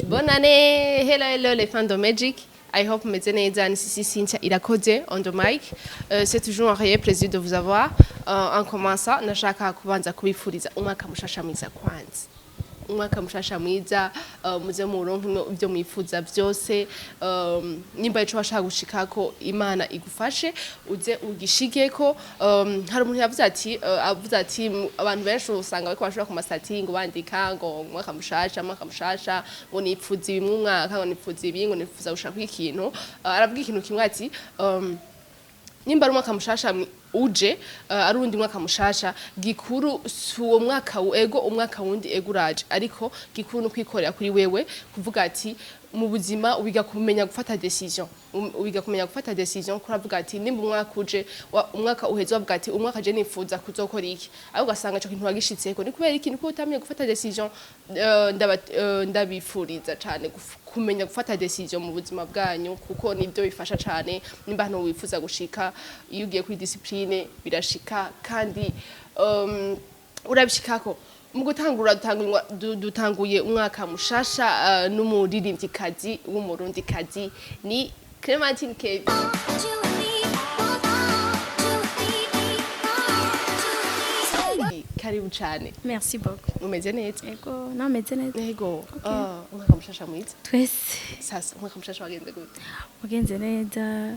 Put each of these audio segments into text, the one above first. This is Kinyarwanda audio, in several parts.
Bonne année. Hello les fans de Magic. I hope meze neza ni Sisi Cynthia irakoze on the mic. C'est toujours un réel plaisir de vous avoir. En commençant, nashaka kubanza kubifuriza umwaka mushasha mwiza kwanza. Umwaka mushasha mwiza muze muronke ibyo mwifuza byose nimba ico washaka gushikako Imana igufashe uze ugishikeko hari umuntu yavuze ati abantu benshi usanga bariko bashobora ku masitati ngo bandika ngo umwaka mushasha ngo nipfuza ibi mu mwaka ngo nipfuza ibi ngo nipfuza gushaka ikintu aravuga ikintu kimwe ati nimba ari umwaka mushasha uje ari undi mwaka mushasha gikuru suwo mwaka ego umwaka wundi eguraje ariko gikuru no kwikorera kuri wewe kuvuga ati mu buzima ubiga kumenya gufata decision kuravuga ati nimba umwaka uje umwaka uheze wavuga ati umwaka je nifuza kuzokora iki ahubwo gasanga cyo kintu wagishitseko ni kubera ikintu ko utamenye gufata decision ndabifuriza cyane kumenya gufata decision mu buzima bwanyu kuko nibyo bifasha cyane nimba hano wifuza gushika iyo ugiye kuri discipline birashika kandi urabishikako mu gutangura dutanguye umwaka mushasha n'umuririmbyikazi w'umurundikazi ni Clementine KAVY. Karibu cyane. Merci beaucoup. Umeze neza? Ego, na umeze neza. Ego. Umwaka mushasha mwiza. Twese. Sasa umwaka mushasha wagenze gute? Wagenze neza.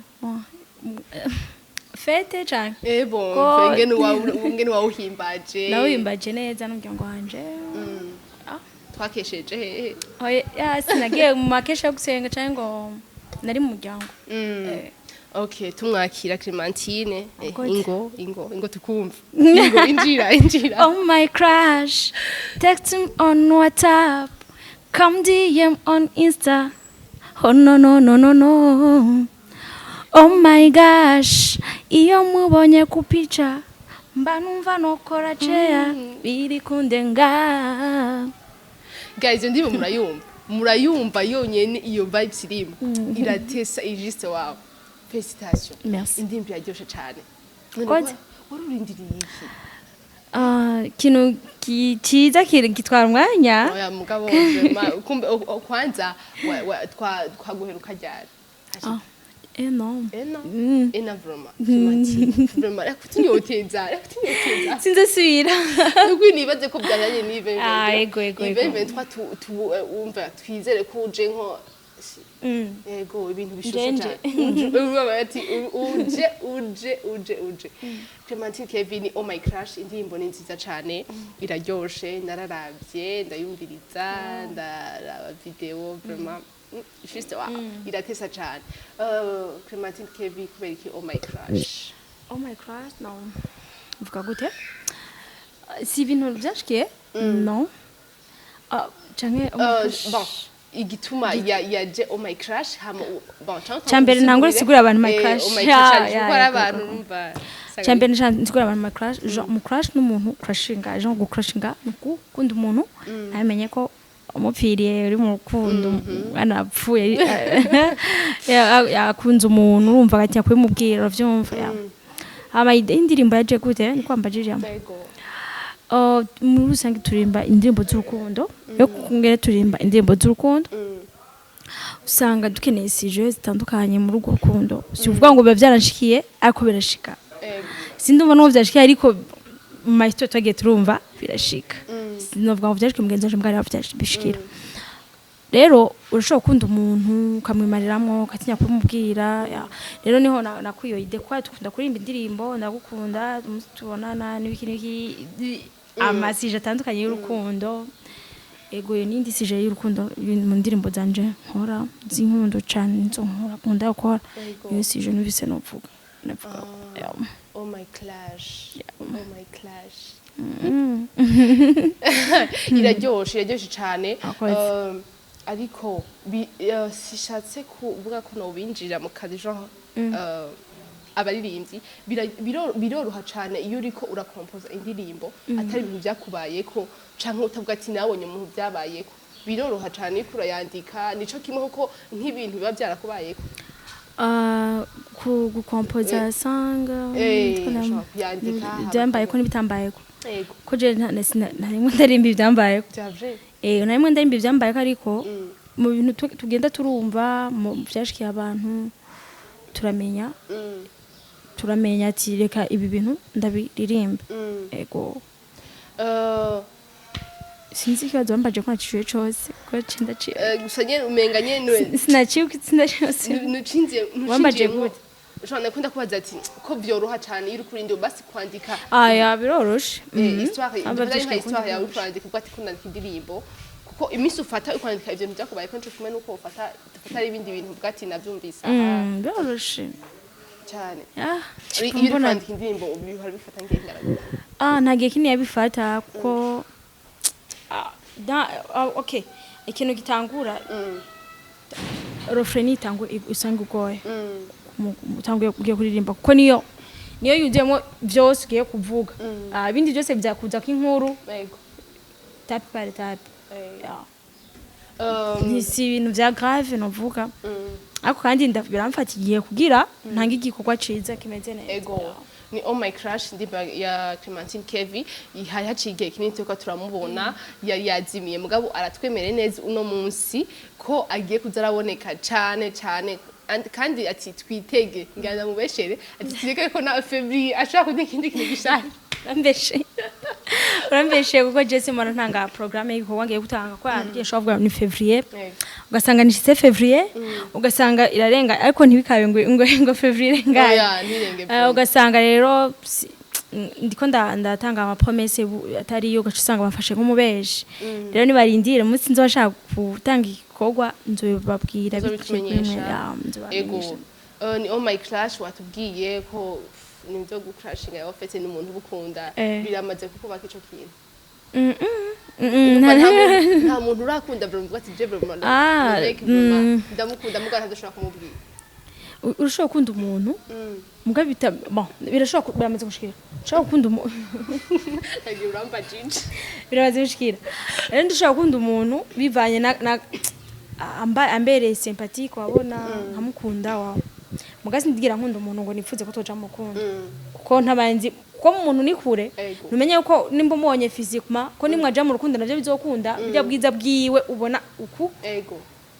Fete canke? Bon, ngene wawuhimbaje. Nawuhimbaje neza n'umuryango wanje. Twakesheje hehe? Oya, sinagiye mu makesha yo gusenga canke ngo nari mu muryango. Okay, tumwakira Clementine. Ingo tukumva. Ingo injira. Oh my crush, text him on WhatsApp, come DM on Insta. Oh no. Oh my gosh, iyo mubonye kupicha mba numva nokora cheya biri kundenga. Guys, ndibo murayumva yonyene iyo vibes irimo iratesa ijiste wawe. Félicitations. Merci. Indimbi yaryoshe cyane. Warurindiriye iki? Kino kiza kitwara umwanya. Oya mugabo kumbe kwanza twaguheruka ryari? Non. Vraiment. Kutinyotiza. Sinzasubira. Nuko nibaze ko byaranye nive. Ego. Ive umva twizere ko uje nko ego ibintu bishushe cyane. Ati uje. Clementine KAVY ni Oh My Crush indirimbo ni nziza cyane iraryoshe nararavye ndayumviriza ndaraba video vraiment juste iratesa cyane. Clementine KAVY kubera iki Oh My Crush? Oh My Crush no. Mvuga gute? Si ibintu byashikiye? No. Canke bon igituma yaje Oh My Crush hama bon cyambere ntangure sigura abantu My Crush. Oh My Crush gukora abantu numva cyambere nsigura abantu My Crush mu crush n'umuntu crushinga genre gucrushinga gukunda umuntu amenye ko umupfiriye uri mu rukundo anapfuye yakunze umuntu urumva gatinya kubimubwira uvyumva hama indirimbo yaje gute ni kwambajije muri rusange turimba indirimbo z'urukundo yo kungere turimba indirimbo z'urukundo usanga dukeneye sije zitandukanye muri urwo rukundo si uvuga ngo biba byaranshikiye ariko birashika sindumva no byashikiye ariko mu mahito twagiye turumva birashika sinovuga ngo byashike mugenzi waje mbwari bishikira rero urashobora gukunda umuntu ukamwimariramo ukatinya kumubwira rero niho nakwiyo ide kwa tukunda kurimba indirimbo ndagukunda tubonana n'ibiki amasije atandukanye y'urukundo ego n'indi sije y'urukundo mu ndirimbo zanje nkora zinkundo cyane nzo nkora gukora iyo sije nubise novuga Oh My Clash. Iraryoshe cyane ariko sishatse kuvuga ko no binjira mu kazi genre abaririmbyi biroroha cyane iyo uriko urakompoza indirimbo atari ibintu byakubayeko canke utavuga ati nabonye umuntu byabayeko biroroha cyane ko urayandika nico kimwe kuko nk'ibintu biba byarakubayeko gukompoza sanga yandika byambayeko n'ibitambayeko ko je narimwe ndarimba ibyambayeko narimwe ndarimba ibyambayeko ariko mu bintu tugenda turumva mu byashikiye abantu turamenya ati reka ibi bintu ndabiririmba ego sinzi ikibazo bambaje ko nacishuye cose ko cindaciye gusa nyene umenga nyene sinaciye nucinze wambaje gute ushobora kunda kubaza ati ko byoroha cyane iri kuri ndio basi kwandika aya biroroshe histoire yawe kwandika kuko ati kuna indirimbo kuko imisi ufata ukwandika ibintu byakubaye ko ncukumwe nuko ufata ari ibindi bintu bwati navyumvisa biroroshe cyane iyo kwandika indirimbo ubihora bifata ngengara ntagiye kini yabifata kuko okay ikintu gitangura refrain itangura usanga ugoye utanguye kugiye kuririmba kuko niyo yuzuyemo byose ugiye kuvuga ibindi byose byakuza k'inkuru yego tape par tape si ibintu bya grave novuga ariko kandi biramfatigiye kugira ntanga igikorwa ciza kimeze neza ego ni oh my crush ndiba ya Clementine KAVY ihari haciye kinini tuko turamubona yari yazimiye mugabo aratwemere neza uno munsi ko agiye kuzaraboneka cyane kandi ati twitege ngana mubeshere ati tireka ko na February ashaka kujya kindi kintu gishaka urambeshe kuko Jesse mwana ntanga programme y'iko wangiye gutanga ko yangiye shavuga ni February ugasanga ni February ugasanga irarenga ariko ntibikabe ngo February ngaye ugasanga rero ndiko ndatanga ama promesse atari yo gacusanga bafashe nk'umubeje rero nibarindire umunsi nzobashaka gutanga igikorwa nzobabwira bitumenyesha ego ni oh my clash watubwiye ko nimzo gucrashinga yofete n'umuntu bukunda biramaze kukubaka ico kintu nta muntu urakunda bro mvuga ati je bro ndamukunda mugara ntadashobora kumubwira urashobora kunda umuntu mugabita birashobora biramaze gushikira ushobora kunda umuntu agiye uramba jinji biramaze gushikira rero ndashobora kunda umuntu bivanye na ambereye sympathique wabona nkamukunda wawe mugazi ndigira nkunda umuntu ngo nipfuze ko toja mukunda kuko ntabanzi ko umuntu ni kure numenye uko nimba umonye physiquement ko nimwaja mu rukundo navyo bizokunda bijya bwiza bwiwe ubona uku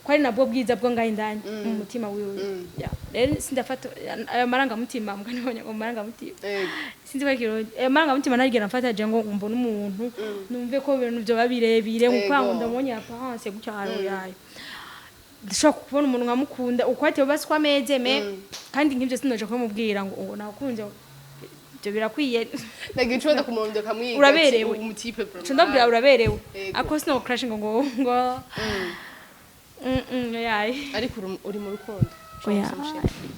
ko ari nabwo bwiza bwo ngaho indani mu mutima wiwe rero sindafata amaranga mutima mugani bonye ngo maranga mutima sinzi ko kiro amaranga mutima narigera mfata je ngo mbona umuntu numve ko ibintu byo babirebire nkuko ndabonye apparence gucyaro yayo ndashaka kubona umuntu nkamukunda ukwate basi kwa mezeme kandi nk'ibyo sinoje kumubwira ngo nakunze byo birakwiye nagicoda ku muntu kamwiga uraberewe umutipe bro ndabwira uraberewe ako sino crashing ngo yayi ariko uri mu rukundo oya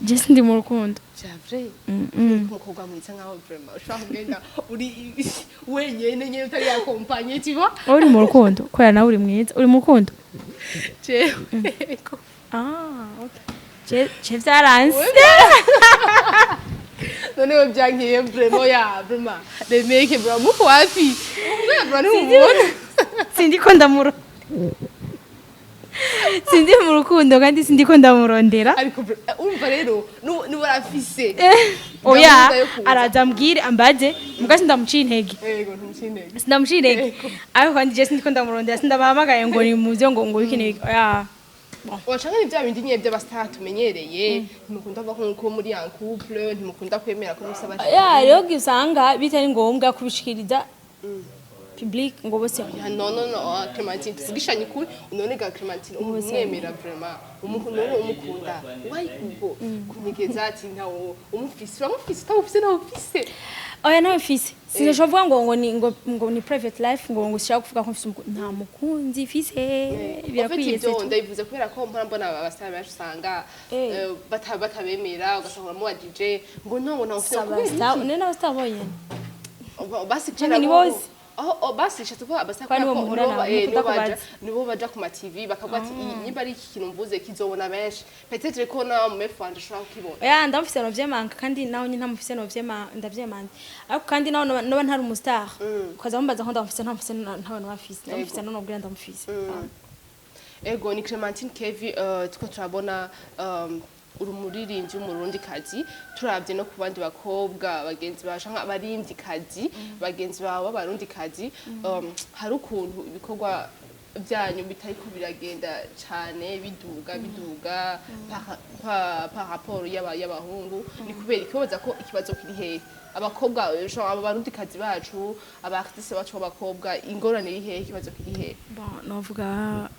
just ndi mu rukundo javre umukobwa mwiza nkaho vraiment ushaka kugenda uri wenyene nyene utari yakompanye tiba uri mu rukundo ko ya nawe uri mwiza uri mu rukundo je okay je vyaranse none we byankiye vraiment they make it bro muko wapi umwe bro ni umubona sindiko ndamuro sindi mu rukundo kandi sindiko ndamurondera ariko umva rero nubarafise oya araza mbwire ambaje mugazi ndamuciye intege yego ntumucintege sindamuciye intege ariko kandi je sindiko ndamurondera sindabahamagaye ngo ni muze ngo ukeneye oya wacanga ni bya bindi nyebye abastar tumenyereye ntimukunda va nko muri en couple ntimukunda kwemera ko musaba ya rero gisanga bitari ngombwa kubishikiriza public ngo bose no Clementine tugishanye kuri none ga Clementine umwemera vraiment umuntu umukunda why kuko kunigeza ati ntawo umufisi tawufise nawo ufise oya nawe fise sinashovuga ngo ni private life ngo shaka kuvuga ko mfise nta mukunzi fise birakwiye se ndayivuze kubera ko mbona abastar bacu usanga batabemera ugasanga mu DJ ngo no ufise kubera nene abastar boye basi cyane ni bose basi shatuko abasakwa nibo baja ku ma TV bakavuga ati nyimba ari iki kintu mvuze kizobona benshi peut-être ko na mu mefande ashobora kukibona ndamufise no vyemanga kandi naho nyine ntamufise no vyemanga ndavyemanga ariko kandi naho no ntari umustar ukaza mumbaza ko ndamufise ntabana bafise ndamufise no nobwira ndamufise ego ni Clementine KAVY tuko turabona urumuririmbyi w'umurundi kazi turabye no kubandi bakobwa bagenzi basha nk'abarindi kazi bagenzi bawe b'abarundi kazi hari ukuntu ibikorwa byanyu bitariko biragenda cyane biduga par rapport y'abahungu ni kubera ikibazo ko ikibazo kiri hehe abakobwa abarundi kazi bacu abartiste bacu b'abakobwa ingorane iri hehe ikibazo kiri hehe novuga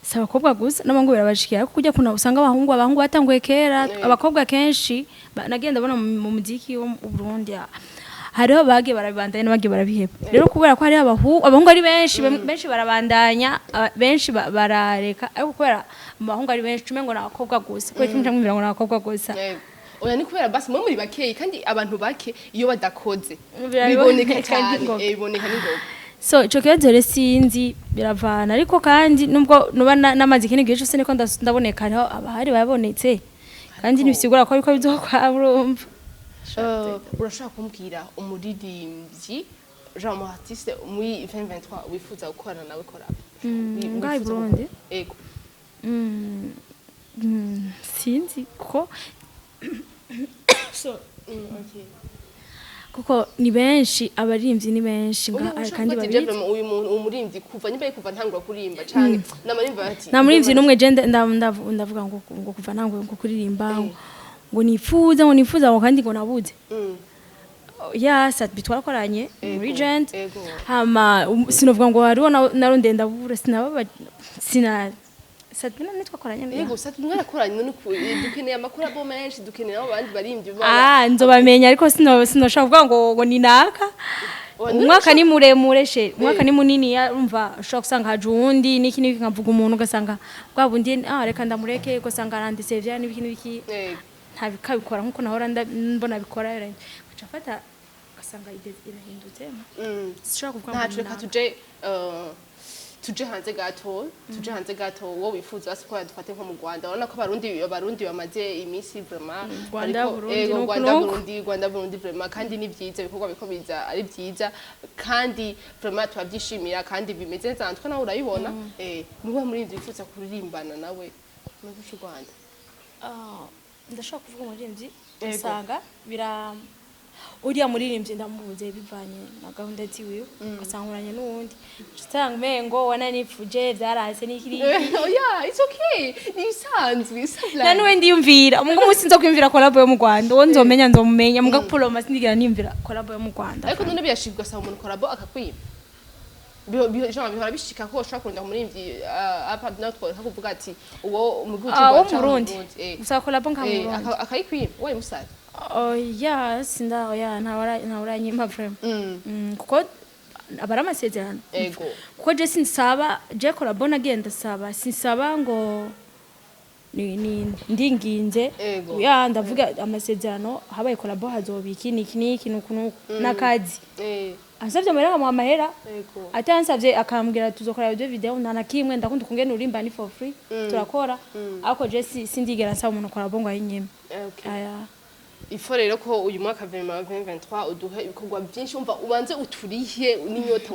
si abakobwa gusa n'abahungu birabashikira ariko kujya kuna usanga abahungu batanguye kera abakobwa kenshi nagenda bona mu muziki wo mu Burundi hariho bagiye barabandanya n'abagiye barabiheba rero kubera ko hari abahungu ari benshi barabandanya benshi barareka ariko kubera abahungu ari benshi umengo n'abakobwa gusa kuko kimwe cyangwa ngo n'abakobwa gusa oya ni kubera basi muri bakeyi kandi abantu bake iyo badakoze biboneka cyane biboneka n'ingoga so ico kibazo rero sinzi biravana ariko kandi nubwo nuba namaze ikindi gihe cyose niko ndaboneka hariho abahari babonetse kandi nibisigura ko ariko bizokwa urumva urashaka kumbwira umuririmbyi Jean mu artiste muri 2023 wifuza gukorana nawe collab ngai Burundi ego sinzi ko so okay kuko ni benshi abaririmbyi ni benshi kandi babizi uyu muntu umuririmbyi kuva nyimba kuva ntangura kurimba canke n'amarimba ati na muririmbyi numwe je ndavuga ngo kuva ntangura ngo kuririmba ngo nifuza ngo kandi ngo nabuze sat bitwarakoranye regent hama sinovuga ngo hariho naronde ndabura sina Satbina nitwakoranye yego satbina nakoranye none dukeneye amakuru abo menshi dukeneye abandi barimbye nzobamenya ariko sinoshaka kuvuga ngo ni naka umwaka ni muremure umwaka ni munini urumva ushobora gusanga haje uwundi n'iki nkavuga umuntu ugasanga bwa bundi reka ndamureke ugasanga aranditse vya n'ibiki ntabikabikora nkuko nahora mbona bikora gaca fata ugasanga irahindutse sishobora kuvuga ngo reka tuje hanze gato wo wifuza basi ko dufate nko mu Rwanda urabona ko abarundi bamaze iminsi vraiment Rwanda Burundi vraiment kandi ni byiza ibikorwa biko biza ari byiza kandi vraiment tubabyishimira kandi bimeze neza natwe nawe urayibona niwe muri nzi wifuza kuririmbana nawe mu cy'u Rwanda ndashaka kuvuga umuririmbyi usanga uriya muririmbyi ndamubuze bivanye na gahunda ziwe ugasanguranye n'uwundi usanga mengo wananifuje byarase n'ikiri it's okay ni bisanzwe nanuwe ndiyumvira umunsi nzo kwimvira collab yo mu Rwanda wo nzomenya ndomumenya muga Poloma sindigira nimvira collab yo mu Rwanda ariko none biyashibwa sa umuntu collab akakwima bihora bishika ko ushaka kurunda umuririmbyi apa natwo kuvuga ati uwo mu gihugu cyo Burundi gusa collab nka Burundi akayikwima wayi musari ntawuranyima vrema kuko abari amasezerano kuko je sinsaba je collabo nagenda saba sinsaba ngo ndinginze ndavuga amasezerano habaye collabo hazobiki niki nuku nakazi ansavye amahera mu amahera atansavye akambwira tuzokorana video video nana kimwe ndakunda kungena urimba ni for free turakora ariko je sindigera nsaba umuntu collabo ngo ayinyeme ifo rero ko uyu mwaka 2023 uduha ibikorwa byinshi umva ubanze uturihe n'inyota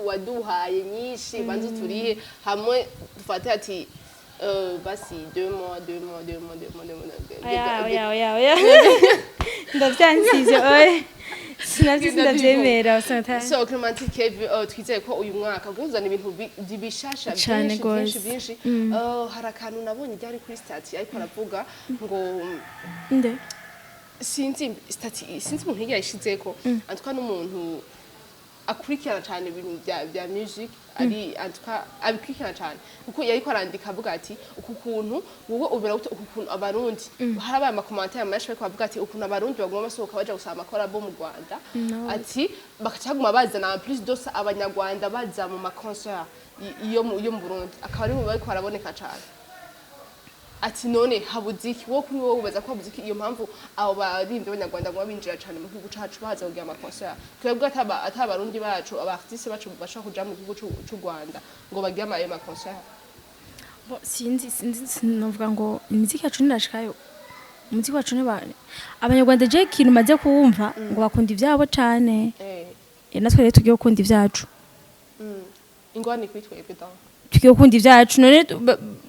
waduhaye nyinshi ubanze uturihe hamwe dufate ati basi 2 mois ndavyansize sinavyemera so Clementine KAVY twizeye ko uyu mwaka kuzana ibintu bishasha byinshi harakantu nabonye ryari kuri stati ariko aravuga ngo sinzi umuntu yigira yishizeko antuka n'umuntu akurikirana cyane ibintu bya music ari antuka abikurikirana cyane kuko yariko arandika avuga ati ukuntu wowe ubera ukuntu abarundi harabaye amakommentaire menshi bariko bavuga ati ukuntu abarundi bagomba basohoka baje gusaba amakorabo mu Rwanda ati bakacaguma bazana plus dos abanyarwanda baza mu maconcert iyo mu Burundi akaba ari mu bariko baraboneka cyane ati none habuziki wo kuri wowe ubaza ko habuziki iyo mpamvu abo baririmbyi b'abanyarwanda ngo binjira cyane mu gihugu cacu baza kugira amakoncert twebwe atabarundi bacu abartiste bacu bashaka kuja mu gihugu cy'u Rwanda ngo bagiye amaye makoncert sinzi novuga ngo imiziki yacu nirashikayo umuziki wacu ne abanyarwanda je kintu maze kuwumva ngo bakunda ivyabo cyane natwe rero tugiye gukunda ivyacu ingwani kwitwebwe da tugiye gukunda ivyacu none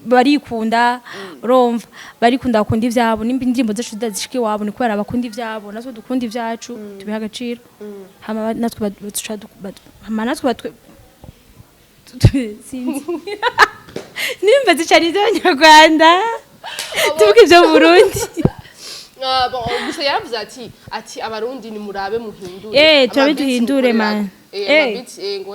barikunda urumva barikunda bakunda ivyabo nimba indirimbo zacu zidashike wabo ni kubera bakunda ivyabo natwe dukunda ivyacu tubiha agaciro hama natwe sinzi nimba zicari z'abanyarwanda tuvuga ibyo mu Burundi gusa yaravuze ati abarundi ni murabe muhindure turabe duhindure man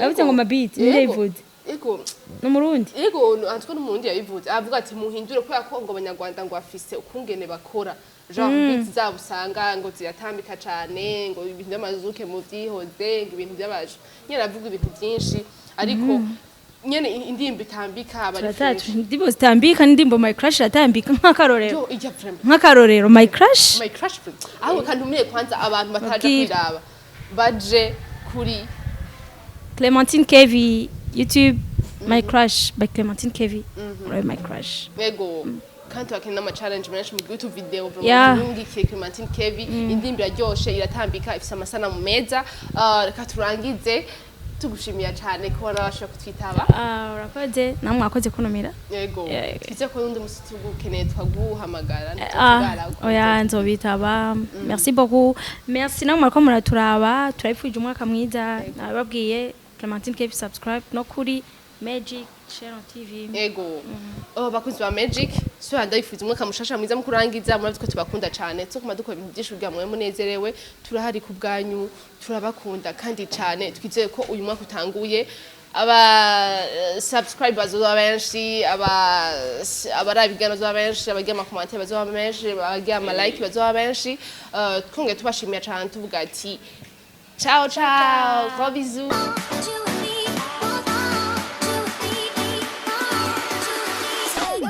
yavuze ngo mabiti ninde yivuze ego no Murundi ego antwo no Murundi yabivuze avuga ati muhindure kubera ko ngo abanyarwanda ngo afise ukungene bakora genre beat zabo usanga ngo ziratambika cane ngo ibintu by'amazuke mu vyihoze ngo ibintu by'abaje nyene avuga ibintu byinshi ariko nyene indimbo itambika abari fresh ndimbo zitambika ndimbo my crush atambika nk'akarorero my crush aho kandi umwe kwanza abantu bataje kwiraba baje kuri Clementine KAVY YouTube my crush by Clementine KAVY right my crush yego kandi wakina ama challenge menshi mu YouTube video vraiment Clementine KAVY indimbo yaryoshe iratambika ifise amasanamu meza reka turangize tugushimiye cyane ko warabasha kutwitaba urakoze namwe mwakoze kunomira yego kize ko undi musi tugukeneye twaguhamagara oya nzobitaba merci beaucoup merci namwe mwariko muraturaba turabifuje umwaka mwiza nababwiye Clementine KAVY subscribe no kuri Magic Channel TV yego bakunzi ba Magic so ndayifuza umwaka mushasha mwiza mukurangiza muravuze ko tubakunda cyane cyo kuma dukora ibintu byinshi bwa mwe munezerewe turahari ku bwanyu turabakunda kandi cyane twizeye ko uyu mwaka utanguye aba subscribers bazoba benshi abarabigana bazoba benshi abagiye ama commentaire bazoba benshi abagiye ama like bazoba benshi twonge tubashimiye cyane tuvuga ati ciao ciao gros bisous